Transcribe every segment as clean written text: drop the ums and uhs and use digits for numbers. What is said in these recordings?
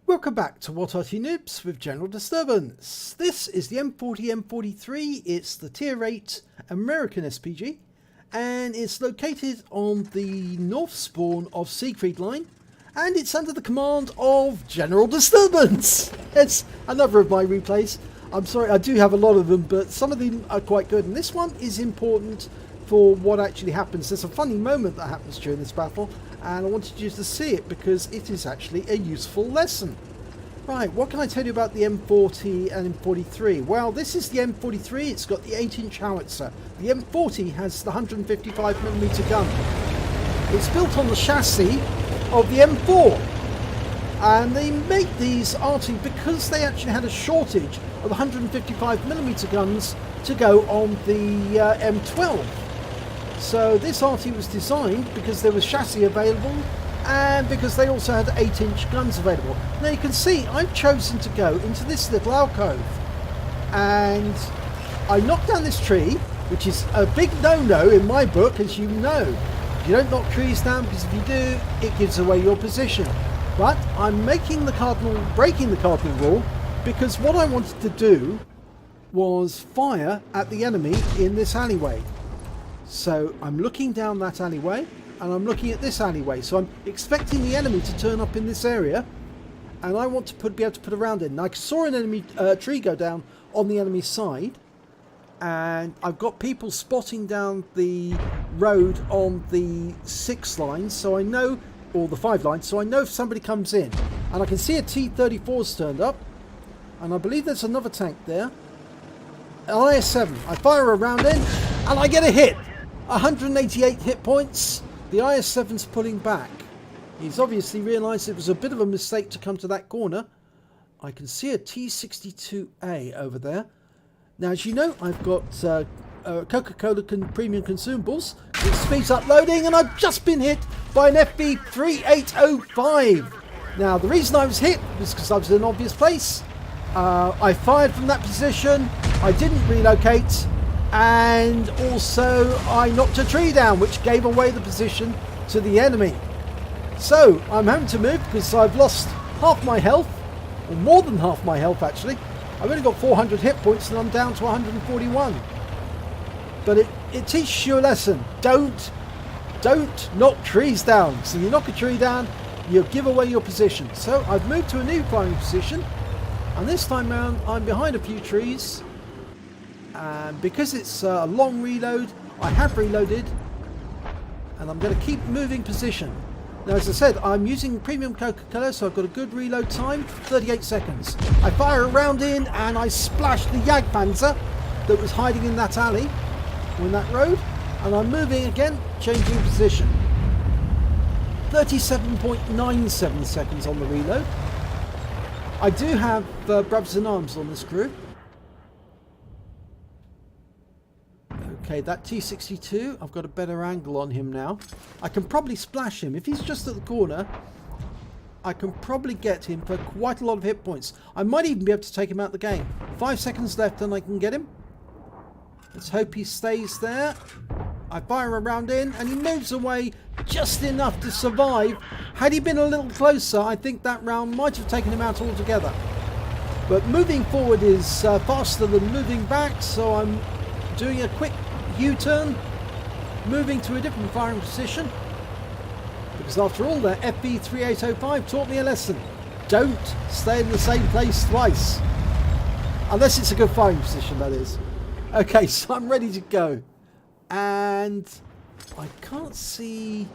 Welcome back to What Arty Noobs with General Disturbance. This is the M40 M43. It's the Tier 8 American SPG and it's located on the north spawn of Siegfried Line and it's under the command of General Disturbance. It's another of my replays. I'm sorry, I do have a lot of them, but some of them are quite good, and this one is important for what actually happens. There's a funny moment that happens during this battle, and I wanted you to see it because it is actually a useful lesson. Right, what can I tell you about the M40 and M43? Well, this is the M43. It's got the 8-inch howitzer. The M40 has the 155mm gun. It's built on the chassis of the M4, and they made these Arty because they actually had a shortage of 155mm guns to go on the M12. So this Arty was designed because there was chassis available and because they also had 8-inch guns available. Now you can see I've chosen to go into this little alcove, and I knocked down this tree, which is a big no-no in my book, as you know. You don't knock trees down, because if you do, it gives away your position. But I'm breaking the cardinal rule, because what I wanted to do was fire at the enemy in this alleyway. So I'm looking down that alleyway and I'm looking at this alleyway. So I'm expecting the enemy to turn up in this area, and I want to be able to put a round in. Now I saw an enemy tree go down on the enemy side, and I've got people spotting down the road on the 6 lines, so I know, or the 5 lines, so I know if somebody comes in. And I can see a T-34's turned up, and I believe there's another tank there. An IS-7. I fire a round in and I get a hit. 188 hit points. The IS-7's pulling back. He's obviously realised it was a bit of a mistake to come to that corner. I can see a T-62A over there. Now, as you know, I've got Coca-Cola premium consumables. It speeds up loading, and I've just been hit by an FB3805. Now, the reason I was hit was because I was in an obvious place. I fired from that position. I didn't relocate. And also I knocked a tree down, which gave away the position to the enemy. So I'm having to move because I've lost half my health, or more than half my health actually. I've only got 400 hit points and I'm down to 141. But it teaches you a lesson. Don't knock trees down. So you knock a tree down, you give away your position. So I've moved to a new firing position, and this time round I'm behind a few trees. And because it's a long reload, I have reloaded, and I'm going to keep moving position. Now, as I said, I'm using premium Coca-Cola, so I've got a good reload time, 38 seconds. I fire a round in and I splash the Jagdpanzer that was hiding in that alley, or in that road, and I'm moving again, changing position. 37.97 seconds on the reload. I do have brothers in arms on this crew. Okay, that T-62, I've got a better angle on him now. I can probably splash him. If he's just at the corner, I can probably get him for quite a lot of hit points. I might even be able to take him out of the game. 5 seconds left and I can get him. Let's hope he stays there. I fire a round in and he moves away just enough to survive. Had he been a little closer, I think that round might have taken him out altogether. But moving forward is faster than moving back, so I'm doing a quick U-turn, moving to a different firing position, because after all, that FB3805 taught me a lesson. Don't stay in the same place twice, unless it's a good firing position, that is. Okay, so I'm ready to go, and I can't see...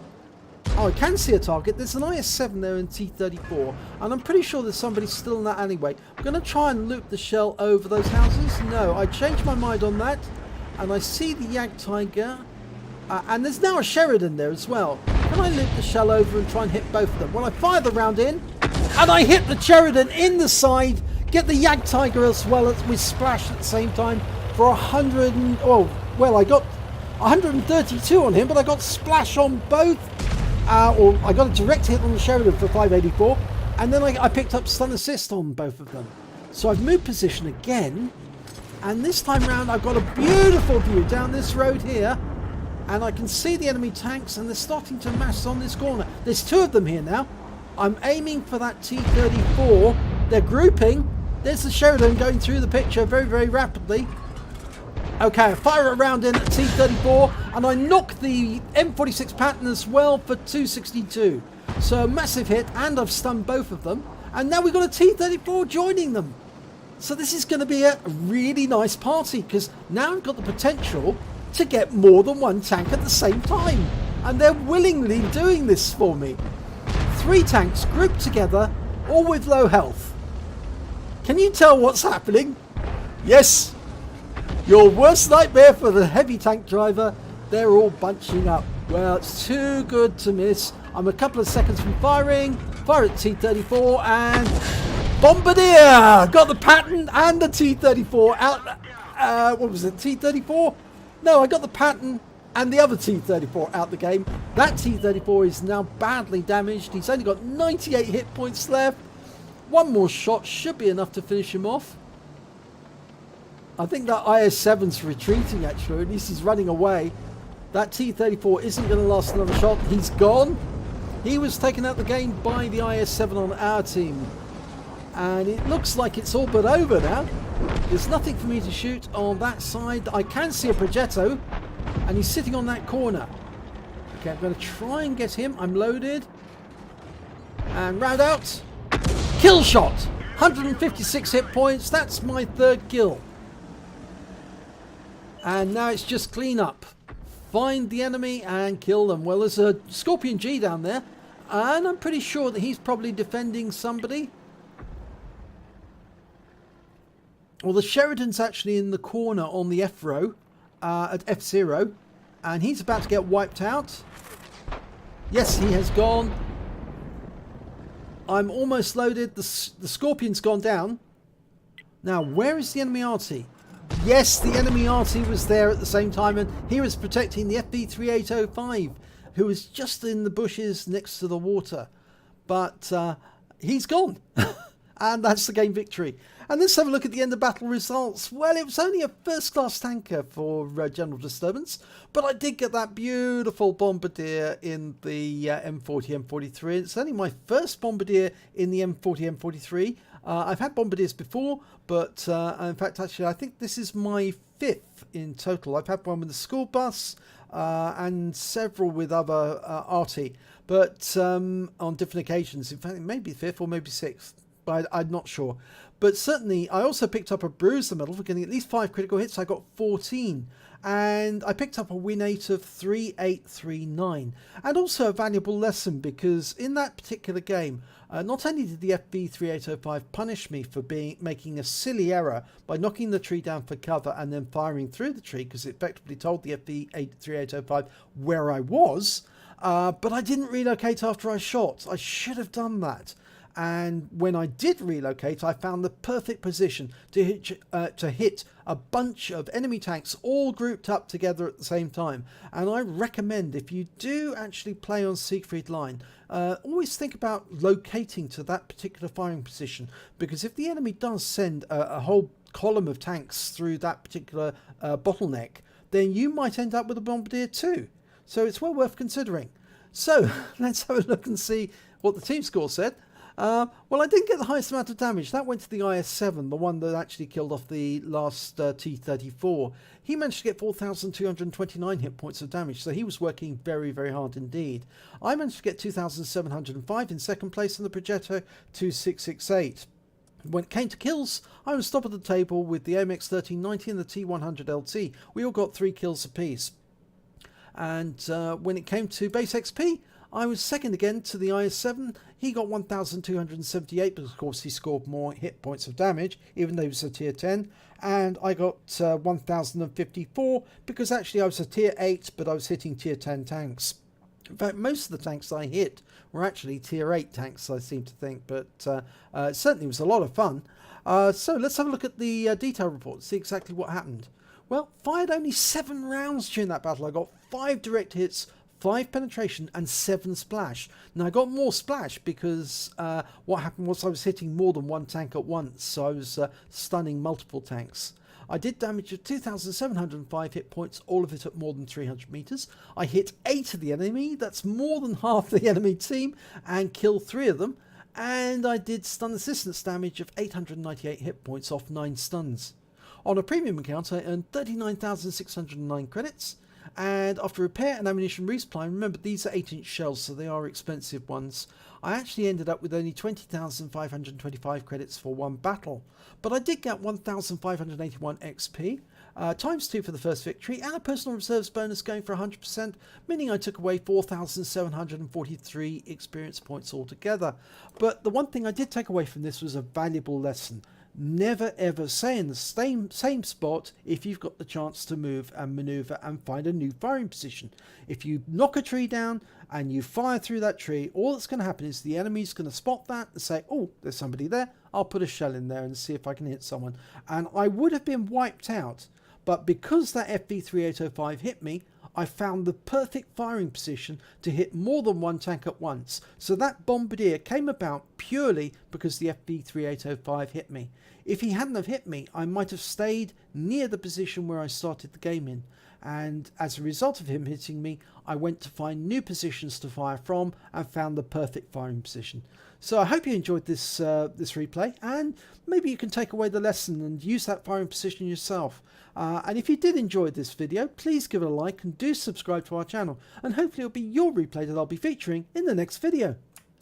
Oh, I can see a target. There's an IS-7 there in T-34, and I'm pretty sure there's somebody still in that alleyway. I'm going to try and loop the shell over those houses. No, I changed my mind on that. And I see the Jagdtiger, and there's now a Sheridan there as well. Can I loop the shell over and try and hit both of them? Well, I fire the round in, and I hit the Sheridan in the side, get the Jagdtiger as well as we splash at the same time for 100 and... Oh, well, I got 132 on him, but I got splash on both. Or I got a direct hit on the Sheridan for 584, and then I picked up stun assist on both of them. So I've moved position again. And this time round I've got a beautiful view down this road here, and I can see the enemy tanks, and they're starting to mass on this corner. There's 2 of them here now. I'm aiming for that T-34. They're grouping. There's the Sheridan going through the picture very, very rapidly. Okay, I fire a round in at T-34 and I knock the M46 Patton as well for 262. So a massive hit, and I've stunned both of them. And now we've got a T-34 joining them. So this is going to be a really nice party, because now I've got the potential to get more than one tank at the same time. And they're willingly doing this for me. 3 tanks grouped together, all with low health. Can you tell what's happening? Yes, your worst nightmare for the heavy tank driver. They're all bunching up. Well, it's too good to miss. I'm a couple of seconds from firing. Fire at T-34 and Bombardier! Got the Patton and the T-34 out. What was it, T-34? No, I got the Patton and the other T-34 out the game. That T-34 is now badly damaged. He's only got 98 hit points left. One more shot should be enough to finish him off. I think that IS-7's retreating actually, at least he's running away. That T-34 isn't going to last another shot. He's gone. He was taken out the game by the IS-7 on our team. And it looks like it's all but over now. There's nothing for me to shoot on that side. I can see a Progetto, and he's sitting on that corner. Okay, I'm going to try and get him. I'm loaded. And round out. Kill shot. 156 hit points. That's my 3rd kill. And now it's just clean up. Find the enemy and kill them. Well, there's a Scorpion G down there, and I'm pretty sure that he's probably defending somebody. Well, the Sheridan's actually in the corner on the F row at F0, and he's about to get wiped out. Yes, he has gone. I'm almost loaded. The Scorpion's gone down. Now, where is the enemy Arty? Yes, the enemy Arty was there at the same time, and he was protecting the FB3805, who was just in the bushes next to the water. But he's gone. And that's the game victory. And let's have a look at the end of battle results. Well, it was only a first-class tanker for General Disturbance, but I did get that beautiful Bombardier in the M40, M43. It's only my first Bombardier in the M40, M43. I've had Bombardiers before, but in fact, actually, I think this is my 5th in total. I've had one with the school bus and several with other Arty, but on different occasions. In fact, maybe 5th or maybe 6th, but I'm not sure. But certainly, I also picked up a Bruiser medal for getting at least 5 critical hits. I got 14. And I picked up a win rate of 3839, and also a valuable lesson, because in that particular game, not only did the FB3805 punish me for making a silly error by knocking the tree down for cover and then firing through the tree, because it effectively told the FB3805 where I was, but I didn't relocate after I shot. I should have done that. And when I did relocate, I found the perfect position to hit a bunch of enemy tanks all grouped up together at the same time. And I recommend, if you do actually play on Siegfried Line, always think about locating to that particular firing position, because if the enemy does send a whole column of tanks through that particular bottleneck, then you might end up with a Bombardier too. So it's well worth considering. So let's have a look and see what the team score said. Well, I didn't get the highest amount of damage. That went to the IS-7, the one that actually killed off the last T-34. He managed to get 4,229 hit points of damage, so he was working very, very hard indeed. I managed to get 2,705 in second place, and the Progetto 2668. When it came to kills, I was top of the table with the AMX1390 and the T100 LT. We all got 3 kills apiece. And when it came to base XP, I was second again to the IS-7. He got 1,278, but of course he scored more hit points of damage, even though he was a tier 10. And I got 1,054, because actually I was a tier 8, but I was hitting tier 10 tanks. In fact, most of the tanks I hit were actually tier 8 tanks, I seem to think, but it certainly was a lot of fun. So let's have a look at the detail report, see exactly what happened. Well, fired only 7 rounds during that battle. I got 5 direct hits, 5 penetration and 7 splash. Now I got more splash because what happened was I was hitting more than one tank at once, so I was stunning multiple tanks. I did damage of 2,705 hit points, all of it at more than 300 meters. I hit 8 of the enemy, that's more than half the enemy team, and killed 3 of them. And I did stun assistance damage of 898 hit points off 9 stuns. On a premium account, I earned 39,609 credits. And after repair and ammunition resupply, remember these are 8-inch shells, so they are expensive ones, I actually ended up with only 20,525 credits for one battle. But I did get 1,581 XP, times 2 for the first victory, and a personal reserves bonus going for 100%, meaning I took away 4,743 experience points altogether. But the one thing I did take away from this was a valuable lesson. Never ever stay in the same spot if you've got the chance to move and maneuver and find a new firing position. If you knock a tree down and you fire through that tree, all that's going to happen is the enemy's going to spot that and say, oh, there's somebody there, I'll put a shell in there and see if I can hit someone. And I would have been wiped out, but because that FV3805 hit me, I found the perfect firing position to hit more than one tank at once. So that Bombardier came about purely because the FV3805 hit me. If he hadn't have hit me, I might have stayed near the position where I started the game in. And as a result of him hitting me, I went to find new positions to fire from and found the perfect firing position. So I hope you enjoyed this replay, and maybe you can take away the lesson and use that firing position yourself. And if you did enjoy this video, please give it a like and do subscribe to our channel, and hopefully it'll be your replay that I'll be featuring in the next video.